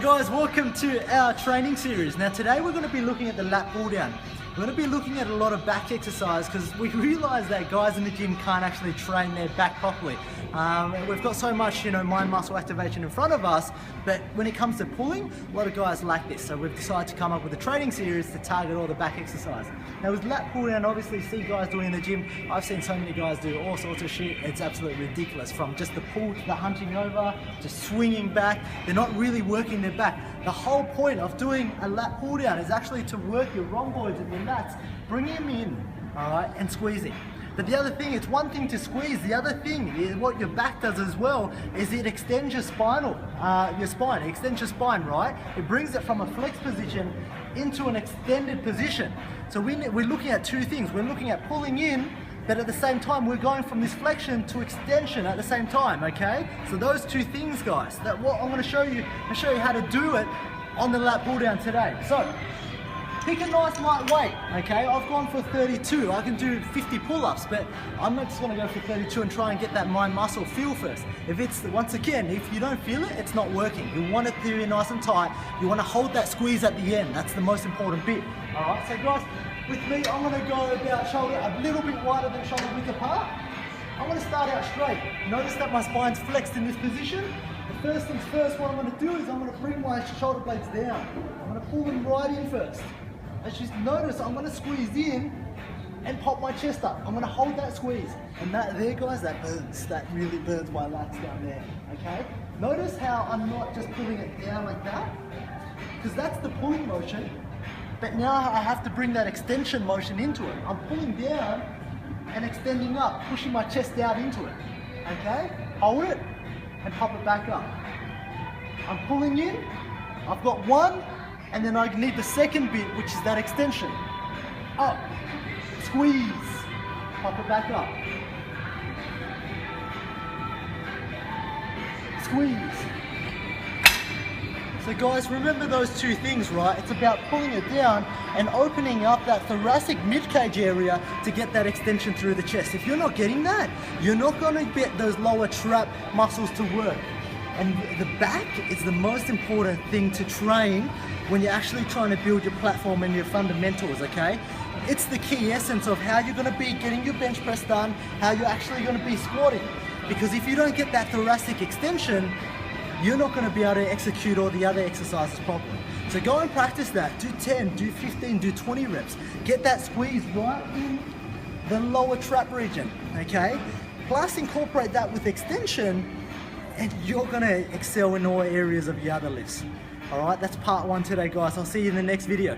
guys, welcome to our training series. Now today we're going to be looking at the lat pull down. We're going to be looking at a lot of back exercise because we realise that guys in the gym can't actually train their back properly. We've got so much, mind muscle activation in front of us, but when it comes to pulling, a lot of guys lack this. So we've decided to come up with a training series to target all the back exercise. Now with lat pull down, obviously see guys doing in the gym. I've seen so many guys do all sorts of shit. It's absolutely ridiculous. From just the pull to the hunching over, to swinging back. They're not really working their back. The whole point of doing a lat pull down is actually to work your rhomboids and your lats, bring them in, all right, and squeezing. But the other thing, it's one thing to squeeze. The other thing is what your back does as well is it extends your spine. It extends your spine, right? It brings it from a flex position into an extended position. So we're looking at two things. We're looking at pulling in, but at the same time, we're going from this flexion to extension at the same time, okay? So those two things, guys, that what I'm gonna show you, I'll show you how to do it on the lat pull down today. So, pick a nice light weight, okay? I've gone for 32. I can do 50 pull-ups, but I'm not just gonna go for 32 and try and get that mind muscle feel first. Once again, if you don't feel it, it's not working. You want it to be nice and tight. You wanna hold that squeeze at the end. That's the most important bit, all right? So guys, with me, I'm gonna go about shoulder a little bit wider than shoulder width apart. I'm gonna start out straight. Notice that my spine's flexed in this position. The first things first, what I'm gonna do is I'm gonna bring my shoulder blades down. I'm gonna pull them right in first. As you notice, I'm gonna squeeze in and pop my chest up. I'm gonna hold that squeeze. And that there, guys, that burns. That really burns my lats down there, okay? Notice how I'm not just pulling it down like that, because that's the pulling motion. But now I have to bring that extension motion into it. I'm pulling down and extending up, pushing my chest out into it, okay? Hold it and pop it back up. I'm pulling in, I've got one, and then I need the second bit, which is that extension. Up, squeeze, pop it back up. Squeeze. So guys, remember those two things, right? It's about pulling it down and opening up that thoracic midcage area to get that extension through the chest. If you're not getting that, you're not gonna get those lower trap muscles to work. And the back is the most important thing to train when you're actually trying to build your platform and your fundamentals, okay? It's the key essence of how you're gonna be getting your bench press done, how you're actually gonna be squatting. Because if you don't get that thoracic extension, you're not gonna be able to execute all the other exercises properly. So go and practice that. Do 10, do 15, do 20 reps. Get that squeeze right in the lower trap region, okay? Plus incorporate that with extension, and you're gonna excel in all areas of your other lifts. All right, that's part one today, guys. I'll see you in the next video.